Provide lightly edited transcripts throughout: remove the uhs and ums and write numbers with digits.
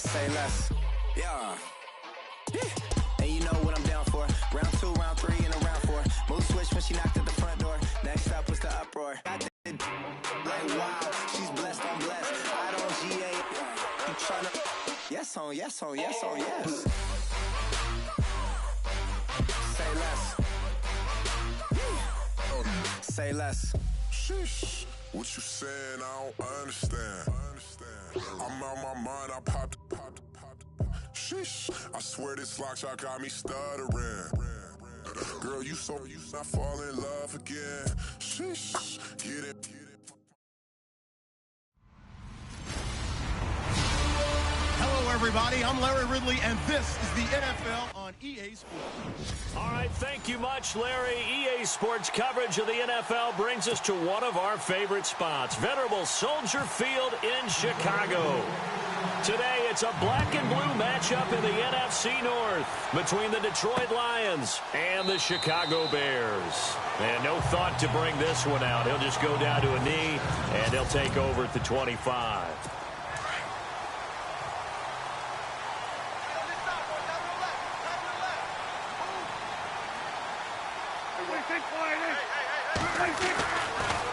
Say less. Yeah. And you know what I'm down for. Round 2, round 3, and a round 4. Move switch when she knocked at the front door. Next up was the uproar. I did like wow, she's blessed, I'm blessed. I don't GA. You tryna? Yes on, yes on, yes on, yes. Say less. Say less. Sheesh. What you saying? I don't understand. I'm out my mind. I popped. Sheesh. I swear this lock shot got me stuttering. Girl, you not fall in love again. Sheesh. Get it. Hello, everybody. I'm Larry Ridley, and this is the NFL on EA Sports. All right, thank you much, Larry. EA Sports coverage of the NFL brings us to one of our favorite spots, venerable Soldier Field in Chicago. Today, it's a black and blue matchup in the NFC North between the Detroit Lions and the Chicago Bears. And no thought to bring this one out. He'll just go down to a knee, and he'll take over at the 25.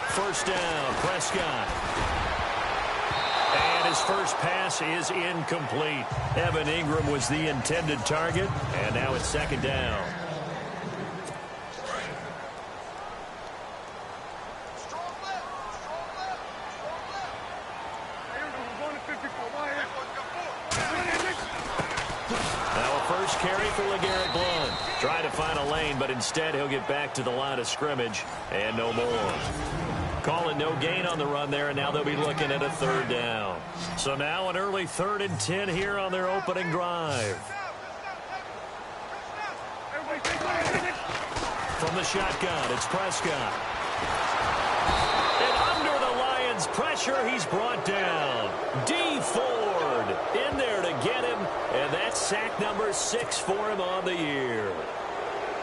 First down, Prescott. And his first pass is incomplete. Evan Ingram was the intended target, and now it's second down. Now a first carry for LeGarrette Blount. Try to find a lane, but instead he'll get back to the line of scrimmage and no more. Calling no gain on the run there, and now they'll be looking at a third down. So now an early 3rd and 10 here on their opening drive. From the shotgun, it's Prescott. And under the Lions' pressure, he's brought down. D. Ford in there to get him, and that's sack number 6 for him on the year.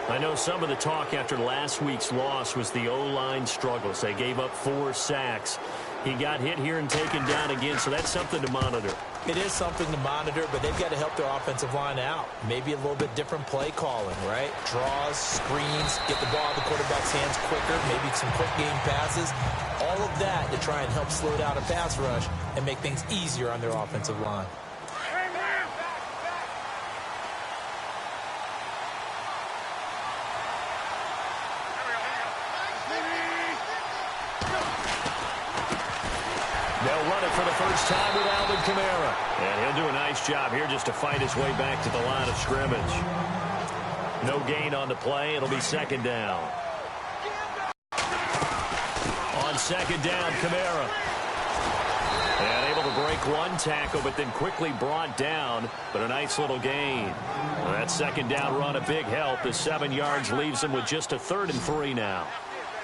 I know some of the talk after last week's loss was the O-line struggles. They gave up 4 sacks. He got hit here and taken down again, so that's something to monitor. It is something to monitor, but they've got to help their offensive line out. Maybe a little bit different play calling, right? Draws, screens, get the ball out of the quarterback's hands quicker, maybe some quick game passes. All of that to try and help slow down a pass rush and make things easier on their offensive line. They'll run it for the first time with Alvin Kamara. And he'll do a nice job here just to fight his way back to the line of scrimmage. No gain on the play. It'll be second down. On second down, Kamara. And able to break one tackle, but then quickly brought down. But a nice little gain. Well, that second down run, a big help. The 7 yards leaves him with just a 3rd and 3 now.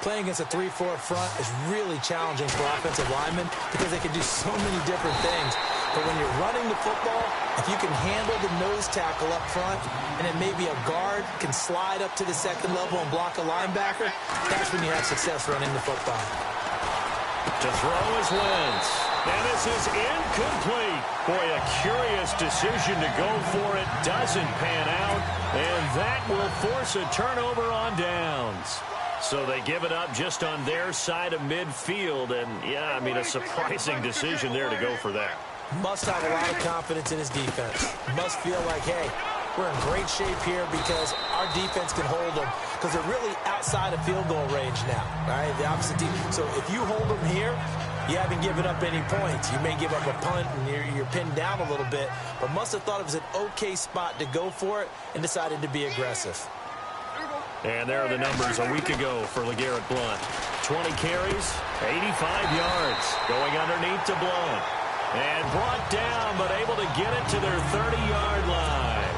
Playing against a 3-4 front is really challenging for offensive linemen because they can do so many different things. But when you're running the football, if you can handle the nose tackle up front, and then maybe a guard can slide up to the second level and block a linebacker, that's when you have success running the football. To throw is Wentz. And this is incomplete. Boy, a curious decision to go for it. Doesn't pan out. And that will force a turnover on downs. So they give it up just on their side of midfield. And, yeah, I mean, a surprising decision there to go for that. Must have a lot of confidence in his defense. Must feel like, hey, we're in great shape here because our defense can hold them because they're really outside of field goal range now, right? The opposite team. So if you hold them here, you haven't given up any points. You may give up a punt and you're pinned down a little bit, but must have thought it was an okay spot to go for it and decided to be aggressive. And there are the numbers a week ago for LeGarrette Blount. 20 carries, 85 yards, going underneath to Blount. And brought down, but able to get it to their 30-yard line.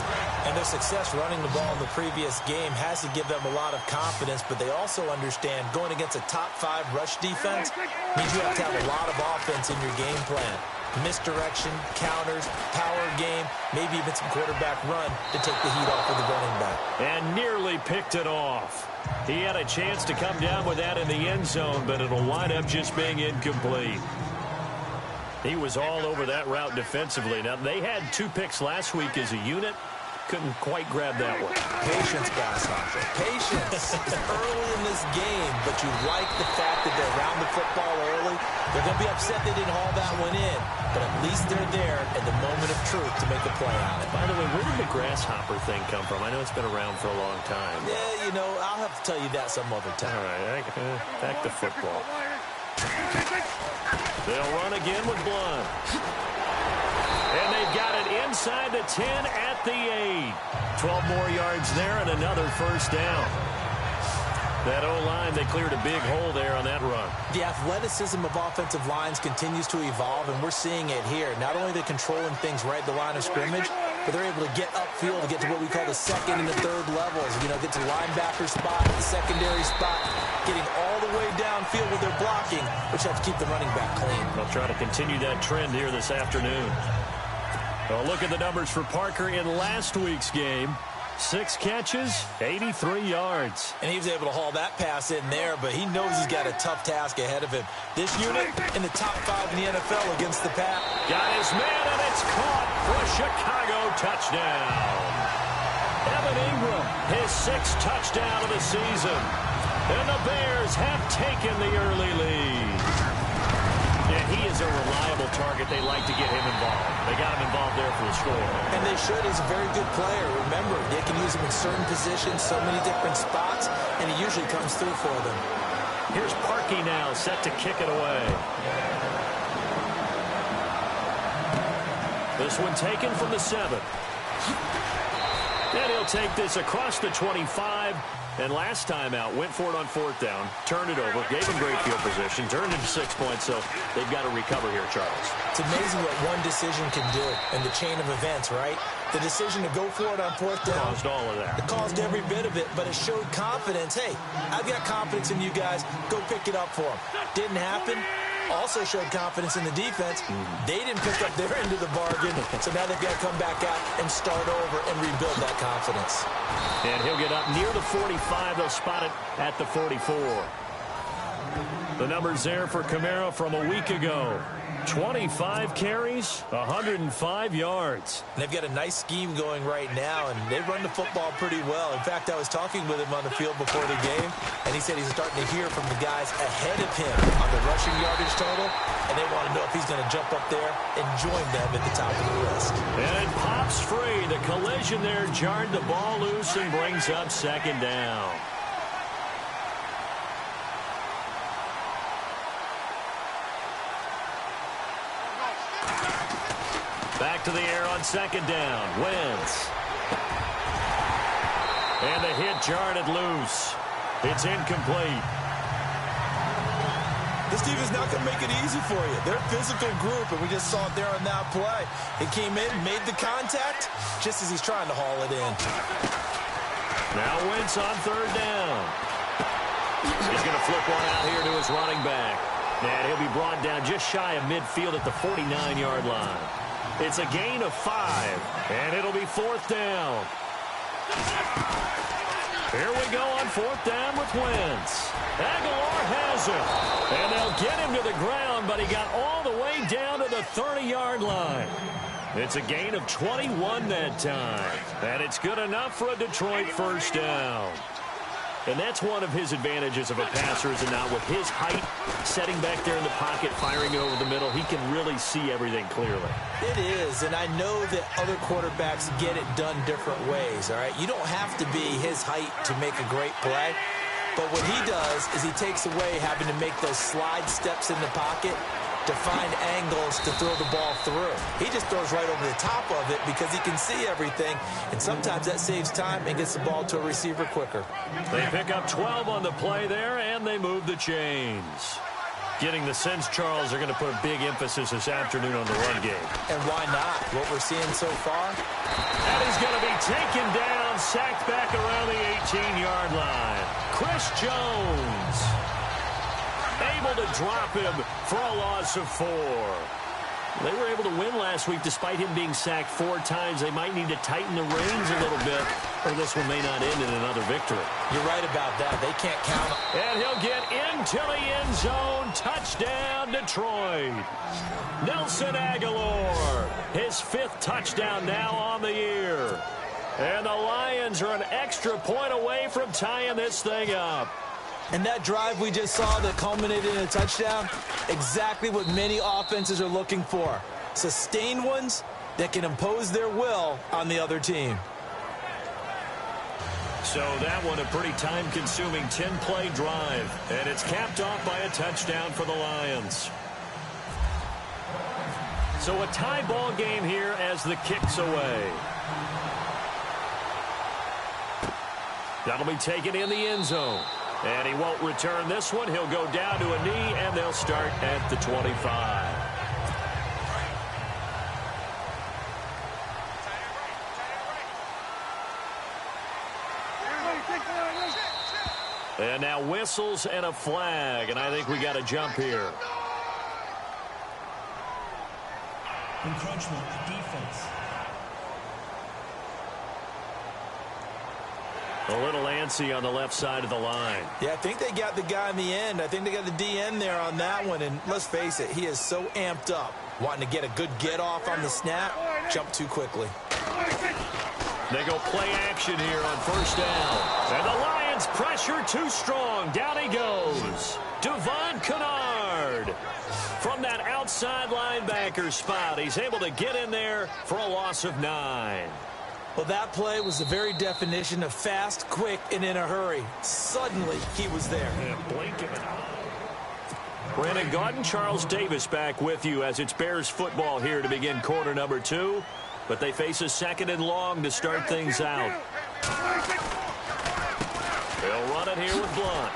And their success running the ball in the previous game has to give them a lot of confidence, but they also understand going against a top-5 rush defense means you have to have a lot of offense in your game plan. Misdirection, counters, power game, maybe even some quarterback run to take the heat off of the running back. And nearly picked it off. He had a chance to come down with that in the end zone, but it'll wind up just being incomplete. He was all over that route defensively. Now, they had 2 picks last week as a unit. Couldn't quite grab that one. Patience, Grasshopper. Patience. It's early in this game, but you like the fact that they're around the football early. They're going to be upset they didn't haul that one in, but at least they're there at the moment of truth to make a play on it. By the way, where did the grasshopper thing come from? I know it's been around for a long time. Yeah, you know, I'll have to tell you that some other time. All right, back to football. They'll run again with Blunt. And they've got it inside the 10 at the 8. 12 more yards there and another first down. That O-line, they cleared a big hole there on that run. The athleticism of offensive lines continues to evolve, and we're seeing it here. Not only are they controlling things right at the line of scrimmage, but they're able to get upfield to get to what we call the second and the third levels. You know, get to the linebacker spot, the secondary spot, getting all the way downfield with their blocking, which helps keep the running back clean. They'll try to continue that trend here this afternoon. Well, look at the numbers for Parker in last week's game. 6 catches, 83 yards. And he was able to haul that pass in there, but he knows he's got a tough task ahead of him. This unit in the top 5 in the NFL against the pass. Got his man, and it's caught for a Chicago touchdown. Evan Ingram, his 6th touchdown of the season. And the Bears have taken the early lead. Yeah, he is a reliable target. They like to get him involved. They got him involved there for the score. And they should. He's a very good player. Remember, they can use him in certain positions, so many different spots, and he usually comes through for them. Here's Parkey now, set to kick it away. This one taken from the 7. And he'll take this across the 25. And last time out, went for it on 4th down, turned it over, gave him great field position, turned into 6 points, so they've got to recover here, Charles. It's amazing what one decision can do in the chain of events, right? The decision to go for it on 4th down. Caused all of that. It caused every bit of it, but it showed confidence. Hey, I've got confidence in you guys. Go pick it up for them. Didn't happen. Also showed confidence in the defense. They didn't pick up their end of the bargain, so now they've got to come back out and start over and rebuild that confidence. And he'll get up near the 45. They'll spot it at the 44. The numbers there for Kamara from a week ago. 25 carries, 105 yards. And they've got a nice scheme going right now, and they run the football pretty well. In fact, I was talking with him on the field before the game, and he said he's starting to hear from the guys ahead of him on the rushing yardage total, and they want to know if he's going to jump up there and join them at the top of the list. And it pops free. The collision there jarred the ball loose and brings up 2nd down. Back to the air on 2nd down. Wentz. And the hit jarred it loose. It's incomplete. This defense is not going to make it easy for you. They're a physical group, and we just saw it there on that play. He came in, made the contact, just as he's trying to haul it in. Now Wentz on 3rd down. He's going to flip one out here to his running back. And he'll be brought down just shy of midfield at the 49-yard line. It's a gain of 5, and it'll be 4th down. Here we go on 4th down with Wentz. Aguilar has him, and they'll get him to the ground, but he got all the way down to the 30-yard line. It's a gain of 21 that time, and it's good enough for a Detroit first down. And that's one of his advantages of a passer, is not with his height, setting back there in the pocket, firing it over the middle. He can really see everything clearly. It is, and I know that other quarterbacks get it done different ways, all right? You don't have to be his height to make a great play, but what he does is he takes away having to make those slide steps in the pocket to find angles to throw the ball through. He just throws right over the top of it because he can see everything, and sometimes that saves time and gets the ball to a receiver quicker. They pick up 12 on the play there, and they move the chains. Getting the sense, Charles, they're going to put a big emphasis this afternoon on the run game. And why not? What we're seeing so far? That is going to be taken down, sacked back around the 18-yard line. Chris Jones able to drop him for a loss of 4. They were able to win last week despite him being sacked 4 times. They might need to tighten the reins a little bit, or this one may not end in another victory. You're right about that. They can't count on. And he'll get into the end zone. Touchdown, Detroit. Nelson Aguilar, his 5th touchdown now on the year. And the Lions are an extra point away from tying this thing up. And that drive we just saw that culminated in a touchdown, exactly what many offenses are looking for. Sustained ones that can impose their will on the other team. So that one a pretty time-consuming 10-play drive. And it's capped off by a touchdown for the Lions. So a tie ball game here as the kick's away. That'll be taken in the end zone. And he won't return this one. He'll go down to a knee, and they'll start at the 25. And now whistles and a flag, and I think we got a jump here. Encroachment, defense. A little antsy on the left side of the line. Yeah, I think they got the guy in the end. I think they got the DN there on that one. And let's face it, he is so amped up, wanting to get a good get-off on the snap, jump too quickly. They go play action here on first down. And the Lions pressure too strong. Down he goes. Devon Kennard. From that outside linebacker spot, he's able to get in there for a loss of 9. Well, that play was the very definition of fast, quick, and in a hurry. Suddenly, he was there. Blink of an eye. Brandon Gaudin, Charles Davis back with you as it's Bears football here to begin quarter number 2. But they face a 2nd and long to start things out. They'll run it here with Blunt.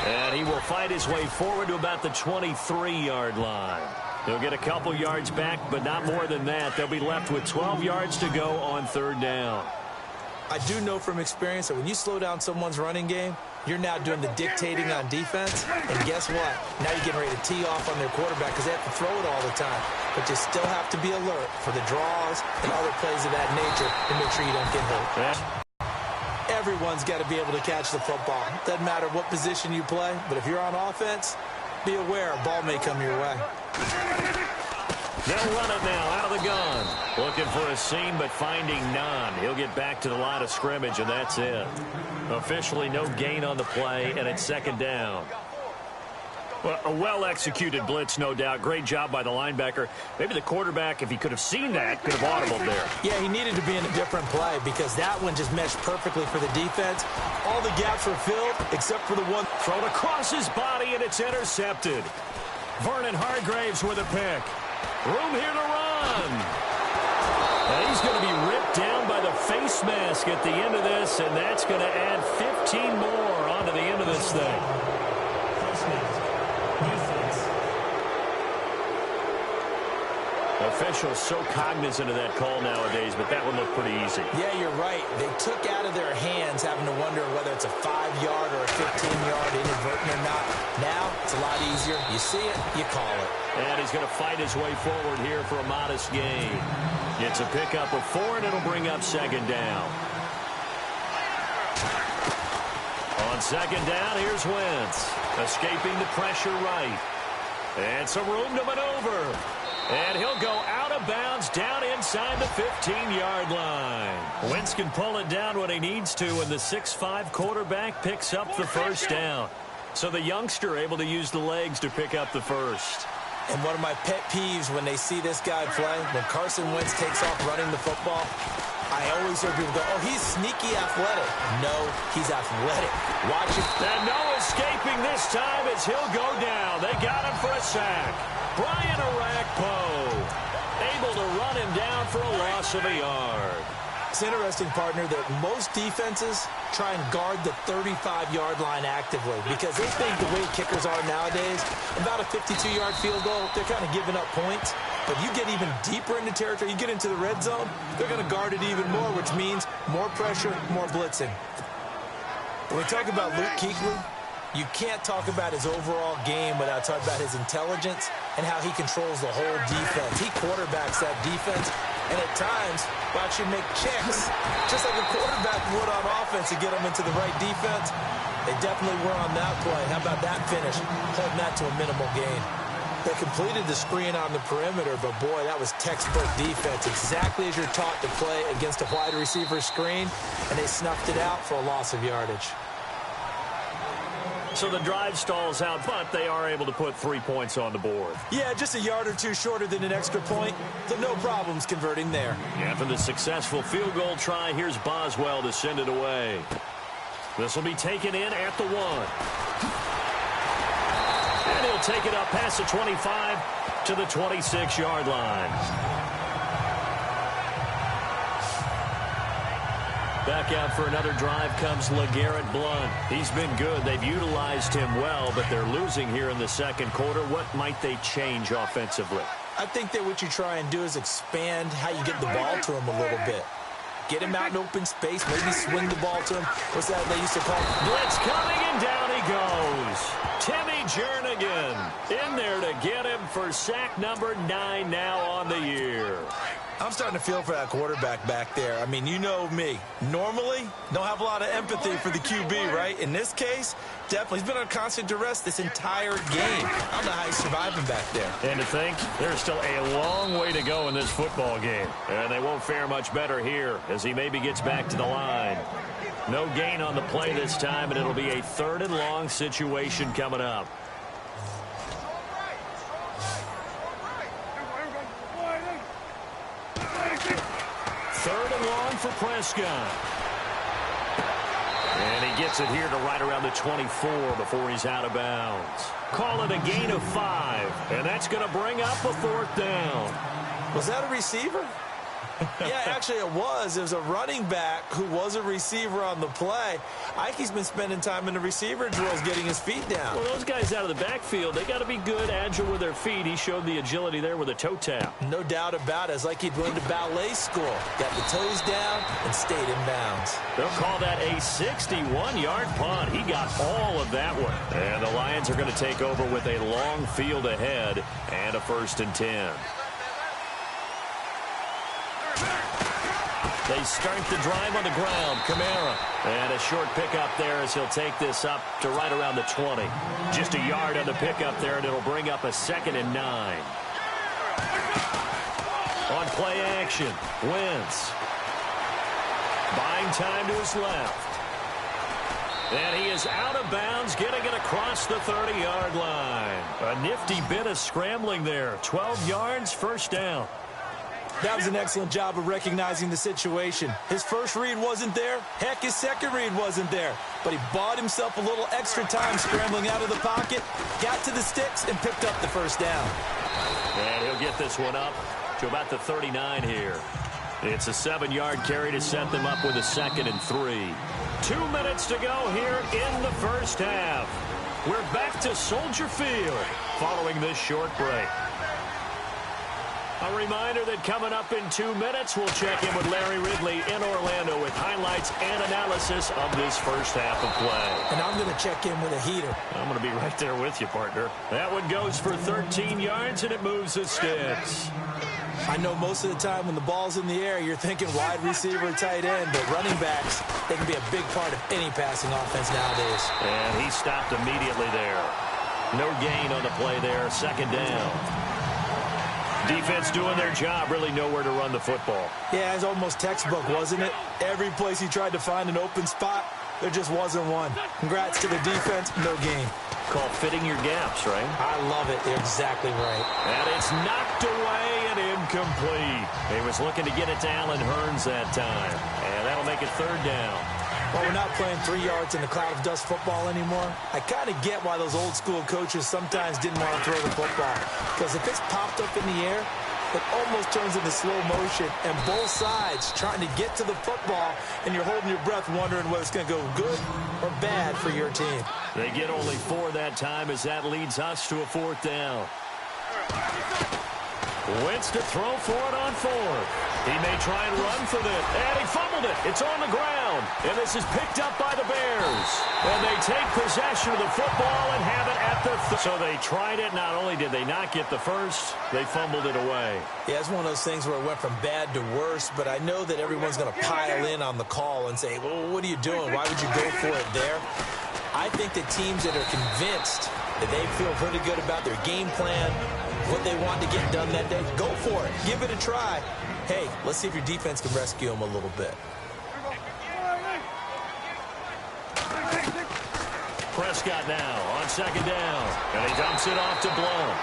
And he will fight his way forward to about the 23-yard line. He'll get a couple yards back, but not more than that. They'll be left with 12 yards to go on 3rd down. I do know from experience that when you slow down someone's running game, you're now doing the dictating on defense. And guess what? Now you're getting ready to tee off on their quarterback because they have to throw it all the time. But you still have to be alert for the draws and other plays of that nature to make sure you don't get hurt. Yeah. Everyone's got to be able to catch the football. Doesn't matter what position you play, but if you're on offense, be aware a ball may come your way. They'll run it now out of the gun. Looking for a seam, but finding none. He'll get back to the line of scrimmage, and that's it. Officially no gain on the play, and it's 2nd down. Well, a well-executed blitz, no doubt. Great job by the linebacker. Maybe the quarterback, if he could have seen that, could have audibled there. Yeah, he needed to be in a different play because that one just meshed perfectly for the defense. All the gaps were filled except for the one. Thrown across his body, and it's intercepted. Vernon Hargraves with a pick. Room here to run. And he's going to be ripped down by the face mask at the end of this, and that's going to add 15 more onto the end of this thing. Officials so cognizant of that call nowadays, but that one looked pretty easy. Yeah, you're right. They took out of their hands having to wonder whether it's a 5-yard or a 15-yard inadvertent or not. Now, it's a lot easier. You see it, you call it. And he's going to fight his way forward here for a modest gain. Gets a pickup of 4, and it'll bring up 2nd down. On 2nd down, here's Wentz. Escaping the pressure right. And some room to maneuver. And he'll go out of bounds down inside the 15-yard line. Wentz can pull it down when he needs to, and the 6'5" quarterback picks up the 1st down. So the youngster able to use the legs to pick up the 1st. And one of my pet peeves when they see this guy play, when Carson Wentz takes off running the football, I always hear people go, oh, he's sneaky athletic. No, he's athletic. Watch it. And no escaping this time as he'll go down. They got him for a sack. Brian Orakpo able to run him down for a loss of a yard. It's interesting, partner, that most defenses try and guard the 35-yard line actively because they think the way kickers are nowadays, about a 52-yard field goal, they're kind of giving up points. But you get even deeper into territory, you get into the red zone, they're going to guard it even more, which means more pressure, more blitzing. When we talk about Luke Kuechly, You can't talk about his overall game without talking about his intelligence and how he controls the whole defense. He quarterbacks that defense, and at times will actually make checks, just like a quarterback would on offense to get them into the right defense. They definitely were on that play. How about that finish? Holding that to a minimal gain. They completed the screen on the perimeter, but boy, that was textbook defense. Exactly as you're taught to play against a wide receiver screen, and they snuffed it out for a loss of yardage. So the drive stalls out, but they are able to put 3 points on the board. Yeah, just a yard or two shorter than an extra point, so no problems converting there. After the successful field goal try, here's Boswell to send it away. This will be taken in at the 1. And he'll take it up past the 25 to the 26-yard line. Back out for another drive comes LeGarrette Blount. He's been good. They've utilized him well, but they're losing here in the second quarter. What might they change offensively? I think that what you try and do is expand how you get the ball to him a little bit. Get him out in open space, maybe swing the ball to him. What's that they used to call? Blitz coming, and down he goes. Timmy Jernigan in there to get him for sack number 9 now on the year. I'm starting to feel for that quarterback back there. I mean, you know me. Normally, don't have a lot of empathy for the QB, right? In this case, definitely. He's been on constant duress this entire game. I don't know how he's surviving back there. And to think, there's still a long way to go in this football game. And they won't fare much better here as he maybe gets back to the line. No gain on the play this time, and it'll be a 3rd and long situation coming up. 3rd and long for Prescott. And he gets it here to right around the 24 before he's out of bounds. Call it a gain of 5, and that's going to bring up a 4th down. Was that a receiver? Yeah, actually it was. It was a running back who was a receiver on the play. I think he's been spending time in the receiver drills getting his feet down. Well, those guys out of the backfield, they got to be good, agile with their feet. He showed the agility there with a toe tap. No doubt about it. It's like he'd went to ballet school. Got the toes down and stayed in bounds. They'll call that a 61-yard punt. He got all of that one. And the Lions are going to take over with a long field ahead and a 1st and 10. They start the drive on the ground. Kamara. And a short pickup there as he'll take this up to right around the 20. Just a yard on the pickup there, and it'll bring up a 2nd and 9. On play action, Wentz. Buying time to his left. And he is out of bounds, getting it across the 30-yard line. A nifty bit of scrambling there. 12 yards, 1st down. That was an excellent job of recognizing the situation. His first read wasn't there. Heck, his second read wasn't there. But he bought himself a little extra time scrambling out of the pocket, got to the sticks, and picked up the 1st down. And he'll get this one up to about the 39 here. It's a 7-yard carry to set them up with a 2nd and 3. 2 minutes to go here in the first half. We're back to Soldier Field following this short break. A reminder that coming up in 2 minutes, we'll check in with Larry Ridley in Orlando with highlights and analysis of this first half of play. And I'm going to check in with a heater. I'm going to be right there with you, partner. That one goes for 13 yards, and it moves the sticks. I know most of the time when the ball's in the air, you're thinking wide receiver, tight end, but running backs, they can be a big part of any passing offense nowadays. And he stopped immediately there. No gain on the play there, 2nd down. Defense doing their job, really nowhere to run the football. Yeah, it's almost textbook, wasn't it? Every place he tried to find an open spot, there just wasn't one. Congrats to the defense, no gain. Called fitting your gaps, right? I love it. They're exactly right. And it's knocked away and incomplete. He was looking to get it to Allen Hurns that time. And that'll make it 3rd down. Well, we're not playing 3 yards in the cloud of dust football anymore. I kind of get why those old school coaches sometimes didn't want to throw the football. Because if it's popped up in the air, it almost turns into slow motion. And both sides trying to get to the football, and you're holding your breath wondering whether it's going to go good or bad for your team. They get only 4 that time as that leads us to a 4th down. Wentz to throw for it on 4th. He may try and run for this, and he fumbled it. It's on the ground, and this is picked up by the Bears. And they take possession of the football and have it at the So they tried it. Not only did they not get the first, they fumbled it away. Yeah, it's one of those things where it went from bad to worse, but I know that everyone's going to pile in on the call and say, well, what are you doing? Why would you go for it there? I think that teams that are convinced that they feel pretty good about their game plan, what they want to get done that day, go for it. Give it a try. Hey, let's see if your defense can rescue them a little bit. Prescott now on second down, and he dumps it off to Blount.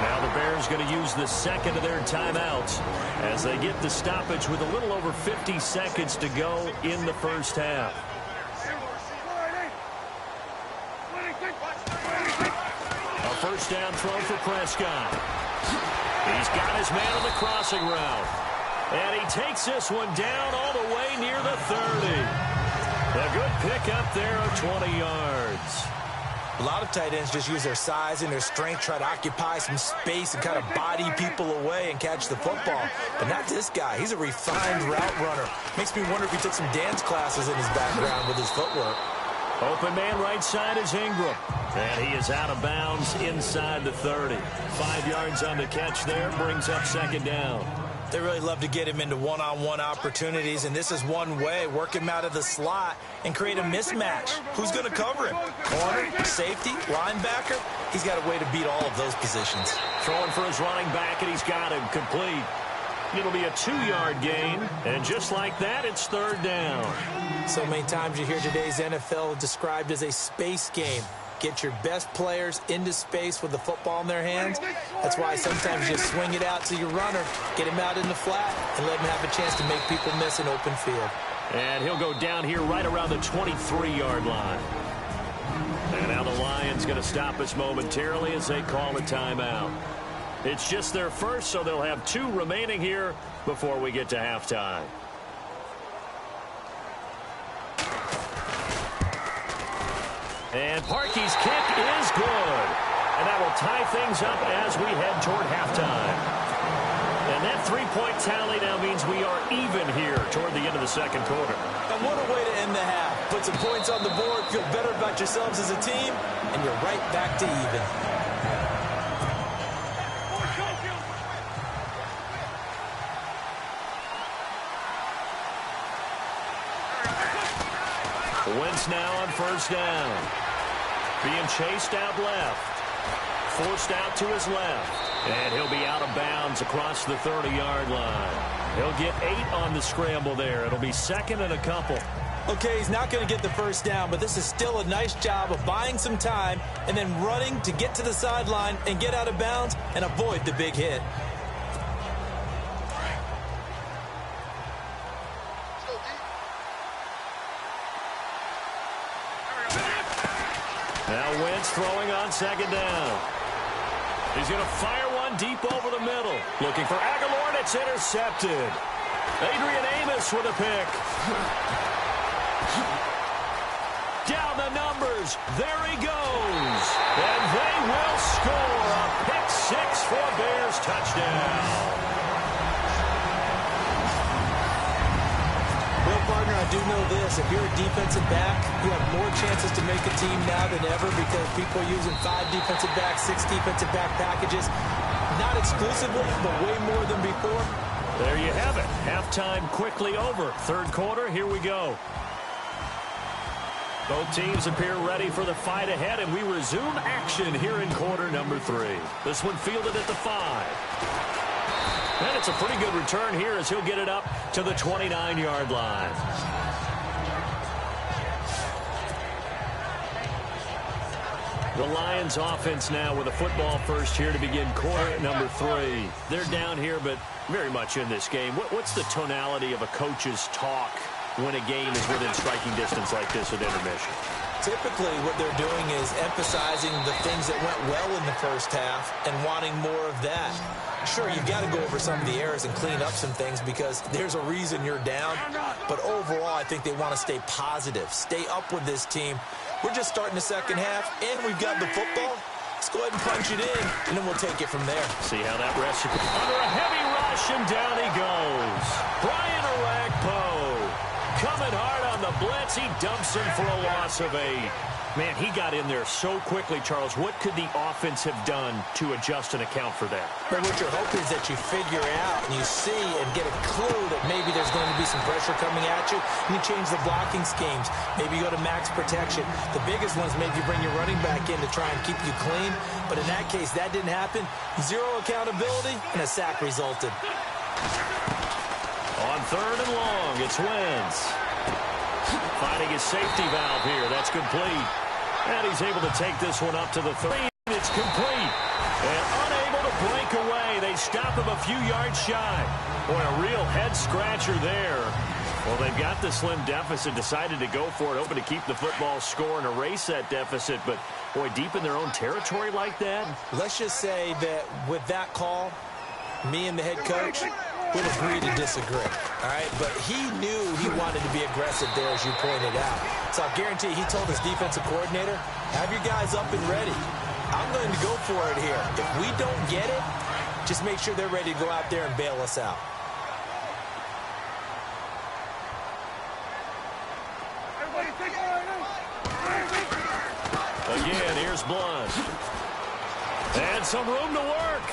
Now the Bears going to use the second of their timeouts as they get the stoppage with a little over 50 seconds to go in the first half. A first down throw for Prescott. He's got his man on the crossing route. And he takes this one down all the way near the 30. A good pickup there of 20 yards. A lot of tight ends just use their size and their strength, try to occupy some space and kind of body people away and catch the football. But not this guy. He's a refined route runner. Makes me wonder if he took some dance classes in his background with his footwork. Open man right side is Ingram. And he is out of bounds inside the 30. 5 yards on the catch there, brings up second down. They really love to get him into one-on-one opportunities, and this is one way. Work him out of the slot and create a mismatch. Who's going to cover him? Corner, safety, linebacker? He's got a way to beat all of those positions. Throwing for his running back, and he's got him complete. It'll be a 2-yard gain, and just like that, it's third down. So many times you hear today's NFL described as a space game. Get your best players into space with the football in their hands. That's why sometimes you just swing it out to your runner, get him out in the flat, and let him have a chance to make people miss an open field. And he'll go down here right around the 23-yard line. And now the Lions going to stop us momentarily as they call a timeout. It's just their first, so they'll have 2 remaining here before we get to halftime. And Parkey's kick is good. And that will tie things up as we head toward halftime. And that 3-point tally now means we are even here toward the end of the second quarter. And what a way to end the half. Put some points on the board, feel better about yourselves as a team, and you're right back to even. Wentz now on first down. Being chased out left. Forced out to his left. And he'll be out of bounds across the 30-yard line. He'll get 8 on the scramble there. It'll be second and a couple. Okay, he's not going to get the first down, but this is still a nice job of buying some time and then running to get to the sideline and get out of bounds and avoid the big hit. Now Wentz throwing on second down. He's going to fire one deep over the middle. Looking for Aguilar, and it's intercepted. Adrian Amos with a pick. Down the numbers. There he goes. And they will score a pick 6 for a Bears touchdown. Well, partner, I do know this. If you're a defensive back, you have more chances to make a team now than ever because people are using 5 defensive backs, 6 defensive back packages. Not exclusively, but way more than before. There you have it. Halftime quickly over. Third quarter, here we go. Both teams appear ready for the fight ahead, and we resume action here in quarter number 3. This one fielded at the 5. And it's a pretty good return here as he'll get it up to the 29-yard line. The Lions offense now with a football first here to begin quarter number 3. They're down here, but very much in this game. What's the tonality of a coach's talk when a game is within striking distance like this at intermission? Typically, what they're doing is emphasizing the things that went well in the first half and wanting more of that. Sure, you've got to go over some of the errors and clean up some things because there's a reason you're down. But overall, I think they want to stay positive, stay up with this team. We're just starting the second half, and we've got the football. Let's go ahead and punch it in, and then we'll take it from there. See how that rests. Under a heavy rush, and down he goes. shots. He dumps him for a loss of 8. Man, he got in there so quickly, Charles. What could the offense have done to adjust and account for that? But what you're hoping is that you figure out and you see and get a clue that maybe there's going to be some pressure coming at you, and you change the blocking schemes. Maybe you go to max protection. The biggest ones, maybe you bring your running back in to try and keep you clean. But in that case, that didn't happen. 0 accountability, and a sack resulted. On 3rd and long, it's Wentz. Finding his safety valve here. That's complete. And he's able to take this one up to the 3. It's complete. And unable to break away. They stop him a few yards shy. Boy, a real head-scratcher there. Well, they've got the slim deficit, decided to go for it, hoping to keep the football score and erase that deficit. But, boy, deep in their own territory like that. Let's just say that with that call, me and the head coach would agree to disagree, all right? But he knew he wanted to be aggressive there, as you pointed out. So I guarantee he told his defensive coordinator, have your guys up and ready. I'm going to go for it here. If we don't get it, just make sure they're ready to go out there and bail us out. Again, here's Blunt. And some room to work.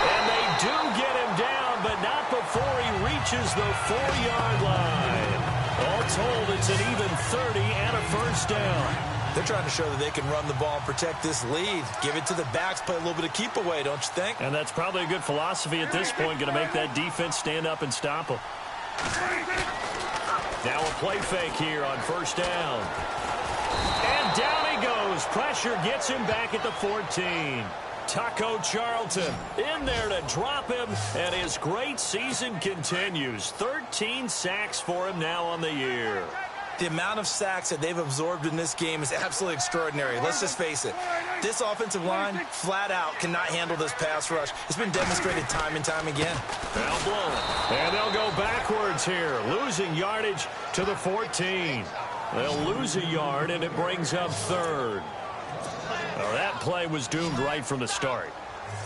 And they do get him down, but not before he reaches the 4-yard line. All told, it's an even 30 and a first down. They're trying to show that they can run the ball and protect this lead. Give it to the backs, play a little bit of keep away, don't you think? And that's probably a good philosophy at this point, going to make that defense stand up and stop them. Now a play fake here on first down. And down he goes. Pressure gets him back at the 14. Taco Charlton in there to drop him, and his great season continues. 13 sacks for him now on the year. The amount of sacks that they've absorbed in this game is absolutely extraordinary. Let's just face it. This offensive line, flat out, cannot handle this pass rush. It's been demonstrated time and time again. Now blown. And they'll go backwards here, losing yardage to the 14. They'll lose a yard, and it brings up 3rd. Well, that play was doomed right from the start.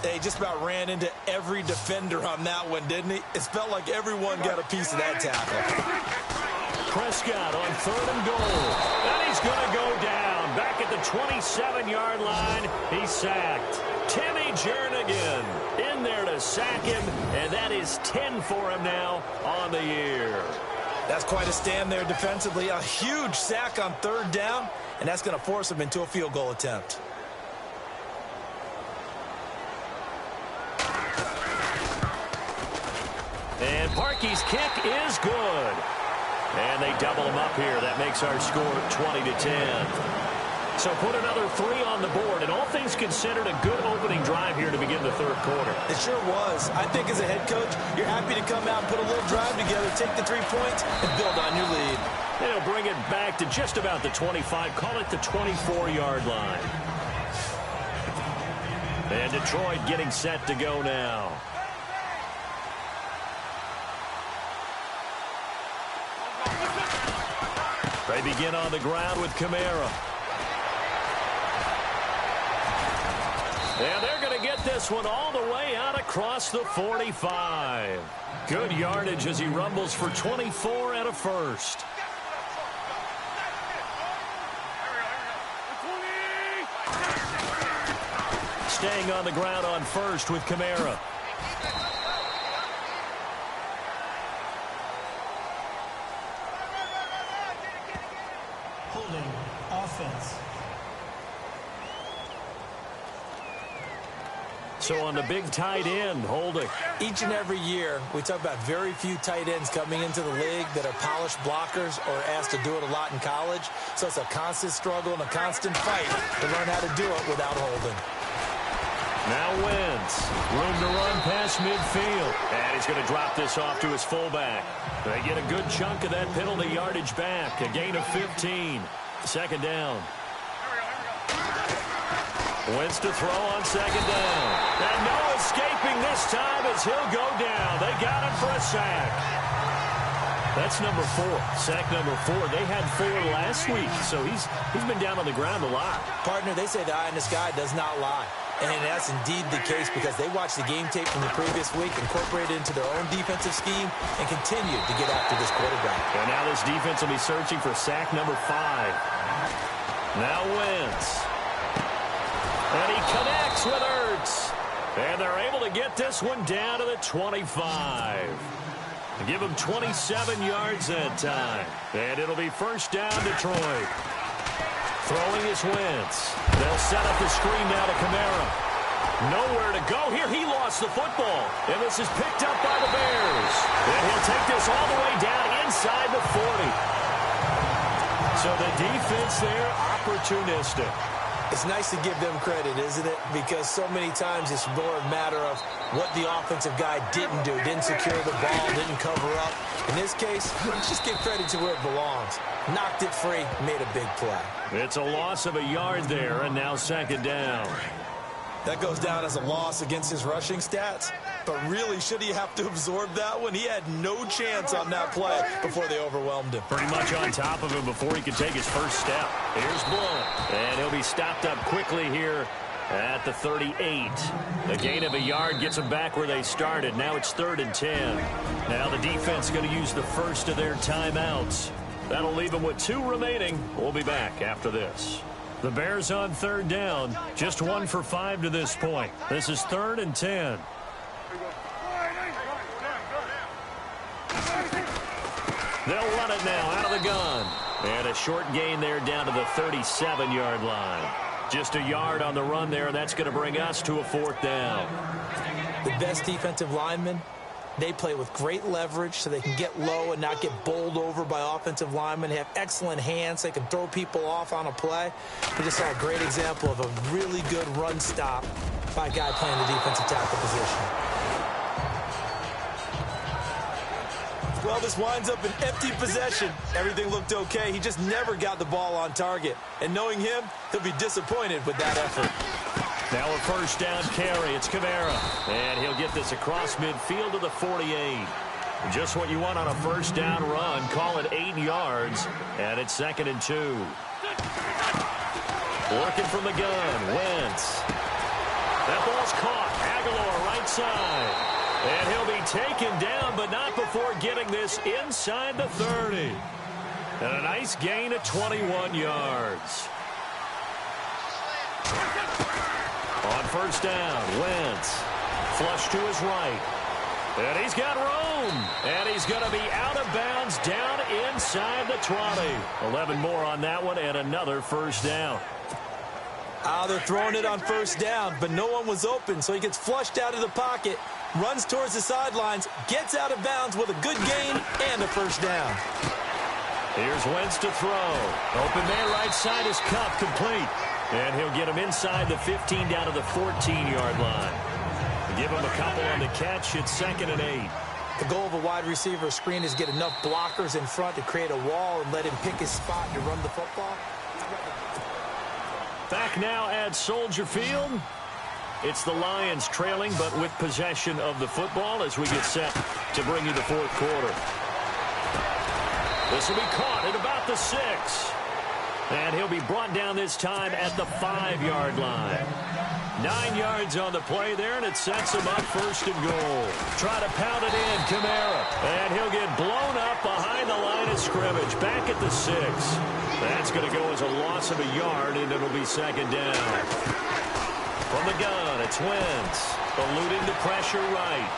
They just about ran into every defender on that one, didn't he? It felt like everyone got a piece of that tackle. Prescott on 3rd and goal. And he's going to go down. Back at the 27-yard line, he's sacked. Timmy Jernigan in there to sack him, and that is 10 for him now on the year. That's quite a stand there defensively. A huge sack on 3rd down, and that's going to force him into a field goal attempt. And Parkey's kick is good. And they double him up here. That makes our score 20-10. So put another 3 on the board. And all things considered, a good opening drive here to begin the 3rd quarter. It sure was. I think as a head coach, you're happy to come out and put a little drive together, take the 3 points, and build on your lead. They'll bring it back to just about the 25. Call it the 24-yard line. And Detroit getting set to go now. They begin on the ground with Kamara. And they're going to get this one all the way out across the 45. Good yardage as he rumbles for 24 and a first. Staying on the ground on first with Kamara. Holding offense. So on the big tight end, holding. Each and every year, we talk about very few tight ends coming into the league that are polished blockers or asked to do it a lot in college. So it's a constant struggle and a constant fight to learn how to do it without holding. Now Wentz. Room to run past midfield. And he's going to drop this off to his fullback. They get a good chunk of that penalty yardage back. A gain of 15. 2nd down. Wentz to throw on 2nd down. And no escaping this time as he'll go down. They got him for a sack. That's number 4. Sack number 4. They had 4 last week, so he's been down on the ground a lot. Partner, they say the eye in the sky does not lie. And that's indeed the case because they watched the game tape from the previous week, incorporated it into their own defensive scheme, and continued to get after this quarterback. And now this defense will be searching for sack number 5. Now Wentz. And he connects with Ertz. And they're able to get this one down to the 25. Give him 27 yards that time. And it'll be first down Detroit. Throwing is Wentz. They'll set up the screen now to Kamara. Nowhere to go here. He lost the football. And this is picked up by the Bears. And he'll take this all the way down inside the 40. So the defense there, opportunistic. It's nice to give them credit, isn't it? Because so many times it's more a matter of what the offensive guy didn't do. Didn't secure the ball, didn't cover up. In this case, just give credit to where it belongs. Knocked it free, made a big play. It's a loss of a yard there, and now second down. That goes down as a loss against his rushing stats. But really, should he have to absorb that one? He had no chance on that play before they overwhelmed him. Pretty much on top of him before he could take his first step. Here's Blunt. And he'll be stopped up quickly here at the 38. The gain of a yard gets them back where they started. Now it's 3rd and 10. Now the defense going to use the first of their timeouts. That'll leave them with 2 remaining. We'll be back after this. The Bears on 3rd down. Just 1 for 5 to this point. This is 3rd and 10. They'll run it now out of the gun. And a short gain there down to the 37-yard line. Just a yard on the run there, and that's going to bring us to a 4th down. The best defensive linemen, they play with great leverage so they can get low and not get bowled over by offensive linemen. They have excellent hands. They can throw people off on a play. We just saw a great example of a really good run stop by a guy playing the defensive tackle position. Well, this winds up an empty possession. Everything looked okay. He just never got the ball on target. And knowing him, he'll be disappointed with that effort. Now a first down carry. It's Kamara. And he'll get this across midfield to the 48. Just what you want on a first down run. Call it 8 yards. And it's 2nd and 2. Working from the gun. Wentz. That ball's caught. Aguilar right side. And he'll be taken down, but not before getting this inside the 30. And a nice gain of 21 yards. On first down, Wentz. Flush to his right. And he's got room. And he's going to be out of bounds down inside the 20. 11 more on that one and another first down. They're throwing it on first down, but no one was open, so he gets flushed out of the pocket, runs towards the sidelines, gets out of bounds with a good gain and a first down. Here's Wentz to throw. Open man right side is Cup complete. And he'll get him inside the 15 down to the 14-yard line. Give him a couple on the catch. It's 2nd and 8. The goal of a wide receiver screen is get enough blockers in front to create a wall and let him pick his spot to run the football. Back now at Soldier Field. It's the Lions trailing, but with possession of the football as we get set to bring you the 4th quarter. This will be caught at about the 6. And he'll be brought down this time at the 5-yard line. 9 yards on the play there, and it sets him up 1st and goal. Try to pound it in, Kamara. And he'll get blown up behind the line of scrimmage. Back at the 6. That's going to go as a loss of a yard, and it'll be 2nd down. From the gun, it's Wentz. Eluding the pressure right.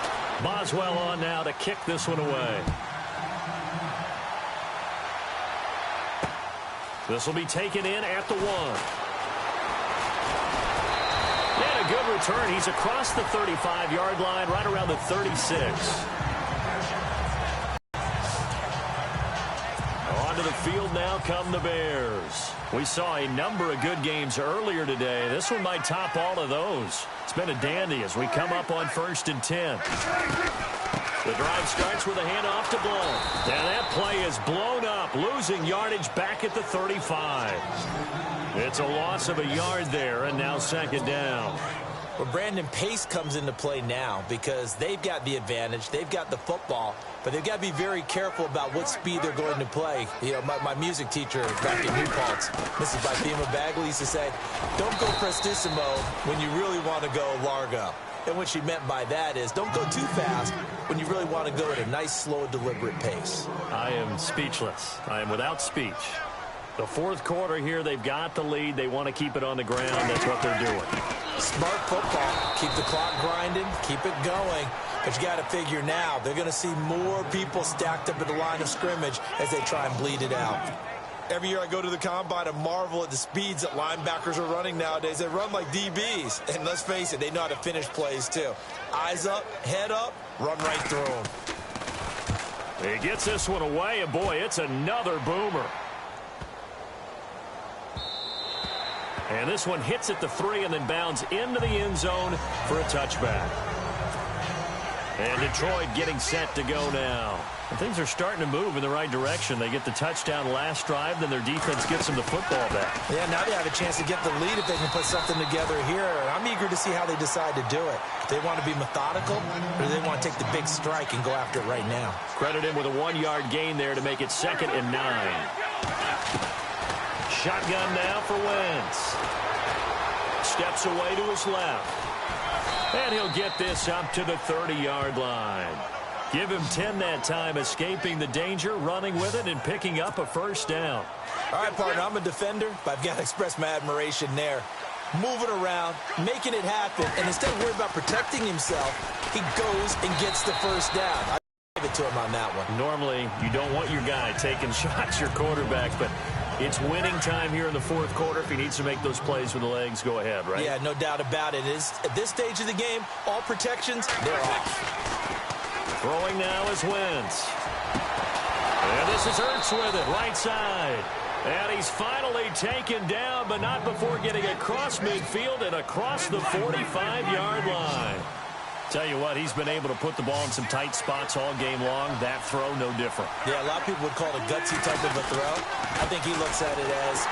Boswell on now to kick this one away. This will be taken in at the 1. And a good return. He's across the 35-yard line, right around the 36. Onto the field now come the Bears. We saw a number of good games earlier today. This one might top all of those. It's been a dandy as we come up on 1st and 10. The drive starts with a handoff to Blunt. And that play is blown up, losing yardage back at the 35. It's a loss of a yard there, and now 2nd down. Well, Brandon, pace comes into play now because they've got the advantage. They've got the football, but they've got to be very careful about what speed they're going to play. You know, my music teacher back in New Paltz, Mrs. Bythema Bagley, used to say, don't go prestissimo when you really want to go largo. And what she meant by that is don't go too fast when you really want to go at a nice, slow, deliberate pace. I am speechless. I am without speech. The fourth quarter here, they've got the lead. They want to keep it on the ground. That's what they're doing. Smart football. Keep the clock grinding. Keep it going. But you got to figure now they're going to see more people stacked up at the line of scrimmage as they try and bleed it out. Every year I go to the combine and marvel at the speeds that linebackers are running nowadays. They run like DBs. And let's face it, they know how to finish plays too. Eyes up, head up, run right through them. He gets this one away, and boy, it's another boomer. And this one hits at the 3 and then bounds into the end zone for a touchback. And Detroit getting set to go now. And things are starting to move in the right direction. They get the touchdown last drive, then their defense gets them the football back. Yeah, now they have a chance to get the lead if they can put something together here. And I'm eager to see how they decide to do it. Do they want to be methodical, or do they want to take the big strike and go after it right now? Credit him with a 1-yard gain there to make it 2nd and 9. Shotgun now for Wentz. Steps away to his left. And he'll get this up to the 30-yard line. Give him 10 that time, escaping the danger, running with it, and picking up a first down. All right, partner, I'm a defender, but I've got to express my admiration there. Moving around, making it happen, and instead of worrying about protecting himself, he goes and gets the first down. I give it to him on that one. Normally, you don't want your guy taking shots, your quarterback, but it's winning time here in the fourth quarter. If he needs to make those plays with the legs, go ahead, right? Yeah, no doubt about it. At this stage of the game, all protections, they're off. Throwing now is Wentz. And this is Ertz with it, right side. And he's finally taken down, but not before getting across midfield and across the 45-yard line. Tell you what, he's been able to put the ball in some tight spots all game long. That throw, no different. Yeah, a lot of people would call it a gutsy type of a throw. I think he looks at it as,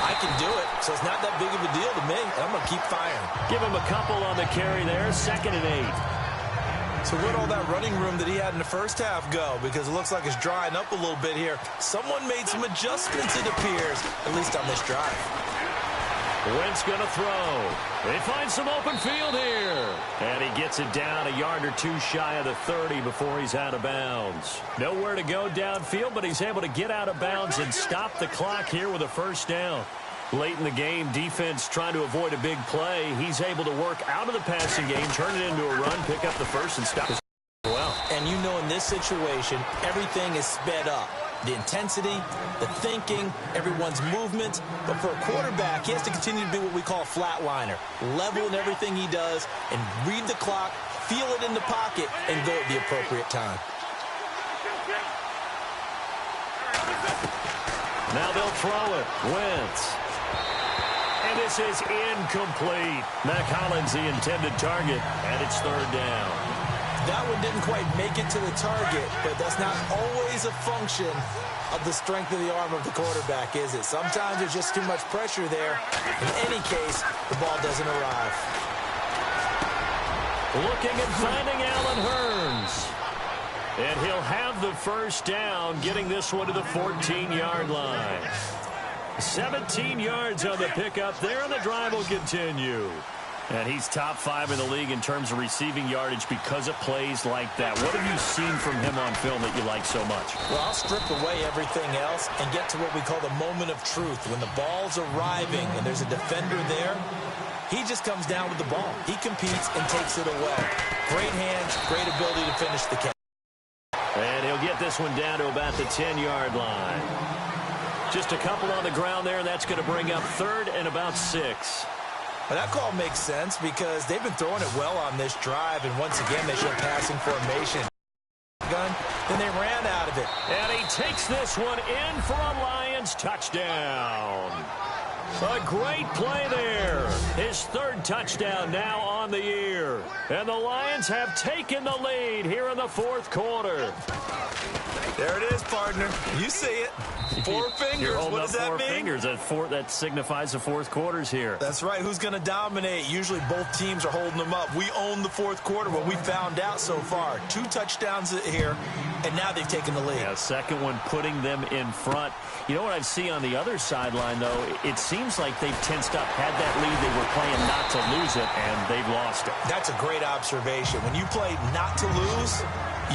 I can do it, so it's not that big of a deal to me, and I'm going to keep firing. Give him a couple on the carry there, 2nd and 8. So where'd all that running room that he had in the first half go? Because it looks like it's drying up a little bit here. Someone made some adjustments, it appears, at least on this drive. Wentz going to throw. They find some open field here. And he gets it down a yard or two shy of the 30 before he's out of bounds. Nowhere to go downfield, but he's able to get out of bounds and stop the clock here with a first down. Late in the game, defense trying to avoid a big play. He's able to work out of the passing game, turn it into a run, pick up the first, and stop it well. And you know in this situation, everything is sped up. The intensity, the thinking, everyone's movement. But for a quarterback, he has to continue to be what we call a flatliner. Level in everything he does and read the clock, feel it in the pocket, and go at the appropriate time. Now they'll throw it. Wentz. And this is incomplete. Mac Hollins, the intended target, and it's 3rd down. That one didn't quite make it to the target, but that's not always a function of the strength of the arm of the quarterback, is it? Sometimes there's just too much pressure there. In any case, the ball doesn't arrive. Looking and finding Allen Hurns. And he'll have the first down, getting this one to the 14-yard line. 17 yards on the pickup there, and the drive will continue. And he's top 5 in the league in terms of receiving yardage because of plays like that. What have you seen from him on film that you like so much? Well, I'll strip away everything else and get to what we call the moment of truth. When the ball's arriving and there's a defender there, he just comes down with the ball. He competes and takes it away. Great hands, great ability to finish the catch. And he'll get this one down to about the 10-yard line. Just a couple on the ground there, and that's going to bring up 3rd and about 6. Well, that call makes sense because they've been throwing it well on this drive, and once again they show passing formation. Then they ran out of it. And he takes this one in for a Lions touchdown. A great play there. His 3rd touchdown now on the year. And the Lions have taken the lead here in the 4th quarter. There it is, partner. partner. You see it. Four fingers. What does that mean? 4 fingers. That signifies the fourth quarter's here. That's right. Who's going to dominate? Usually both teams are holding them up. We own the fourth quarter, what we found out so far. 2 touchdowns here, and now they've taken the lead. Yeah, second one putting them in front. You know what I see on the other sideline, though? It seems like they've tensed up, had that lead. They were playing not to lose it, and they've lost it. That's a great observation. When you play not to lose,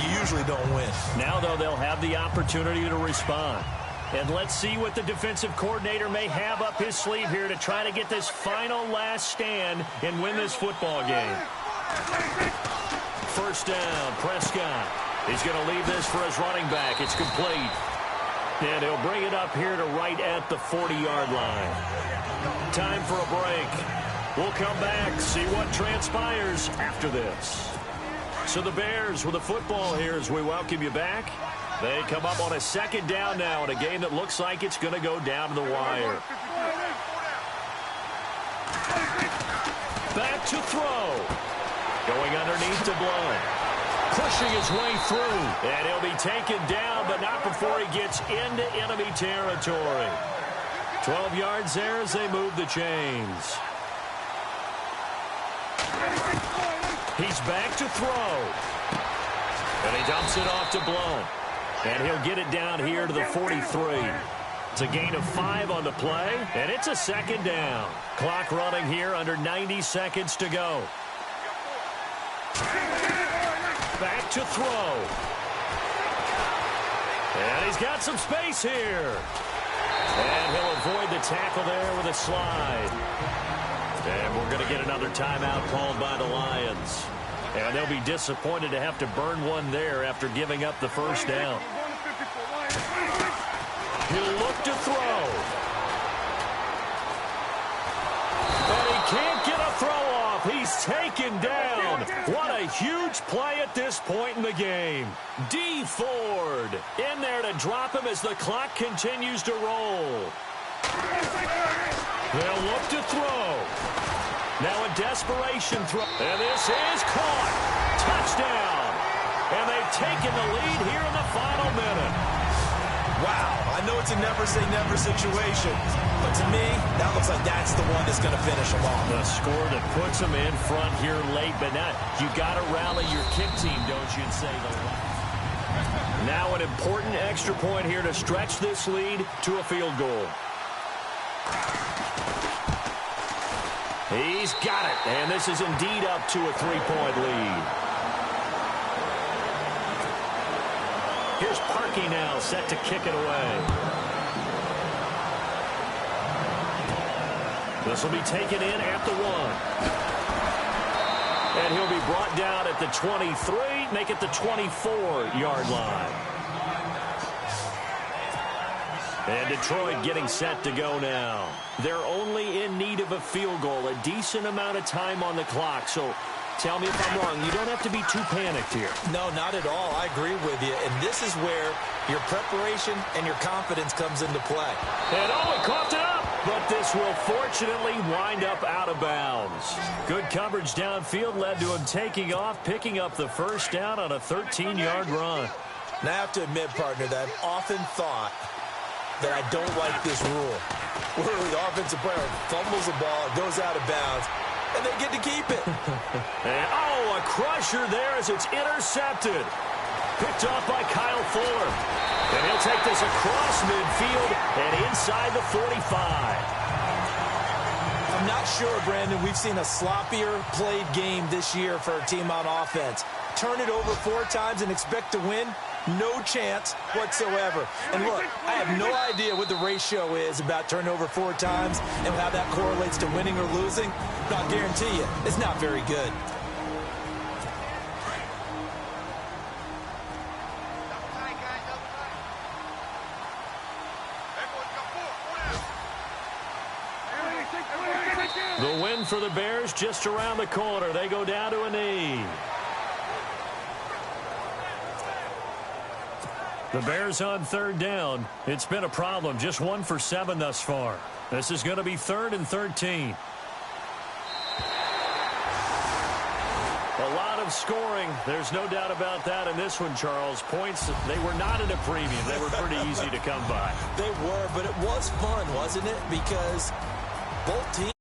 you usually don't win. Now, though, they'll have the opportunity to respond. And let's see what the defensive coordinator may have up his sleeve here to try to get this final last stand and win this football game. First down, Prescott. He's going to leave this for his running back. It's complete. And he'll bring it up here to right at the 40-yard line. Time for a break. We'll come back, see what transpires after this. So the Bears with the football here as we welcome you back. They come up on a second down now in a game that looks like it's going to go down to the wire. Back to throw. Going underneath to Blunt. Pushing his way through. And he'll be taken down, but not before he gets into enemy territory. 12 yards there as they move the chains. He's back to throw. And he dumps it off to Blunt. And he'll get it down here to the 43. It's a gain of 5 on the play, and it's a second down. Clock running here under 90 seconds to go. Back to throw. And he's got some space here. And he'll avoid the tackle there with a slide. And we're going to get another timeout called by the Lions. And they'll be disappointed to have to burn one there after giving up the first down. He'll look to throw. And he can't get a throw off. He's taken down. What a huge play at this point in the game. D. Ford in there to drop him as the clock continues to roll. They'll look to throw. Now a desperation throw. And this is caught. Touchdown. And they've taken the lead here in the final minute. Wow. I know it's a never-say-never situation, but to me, that looks like that's the one that's going to finish them off. The score that puts them in front here late, but now you got to rally your kick team, don't you, and say the last. Now an important extra point here to stretch this lead to a field goal. He's got it, and this is indeed up to a 3-point lead. Here's Parkey now, set to kick it away. This will be taken in at the 1. And he'll be brought down at the 23, make it the 24-yard line. And Detroit getting set to go now. They're only in need of a field goal, a decent amount of time on the clock. So tell me if I'm wrong. You don't have to be too panicked here. No, not at all. I agree with you. And this is where your preparation and your confidence comes into play. And he coughed it up. But this will fortunately wind up out of bounds. Good coverage downfield led to him taking off, picking up the first down on a 13-yard run. Now I have to admit, partner, that I've often thought that I don't like this rule, where the offensive player fumbles the ball, it goes out of bounds, and they get to keep it. And, a crusher there as it's intercepted. Picked off by Kyle Fuller. And he'll take this across midfield and inside the 45. I'm not sure, Brandon, we've seen a sloppier played game this year for a team on offense. Turn it over 4 times and expect to win? No chance whatsoever. And look, I have no idea what the ratio is about turnover 4 times and how that correlates to winning or losing. But I'll guarantee you, it's not very good. The win for the Bears just around the corner. They go down to a knee. The Bears on third down. It's been a problem. Just 1 for 7 thus far. This is going to be 3rd and 13. A lot of scoring. There's no doubt about that in this one, Charles. Points, they were not at a premium. They were pretty easy to come by. They were, but it was fun, wasn't it? Because both teams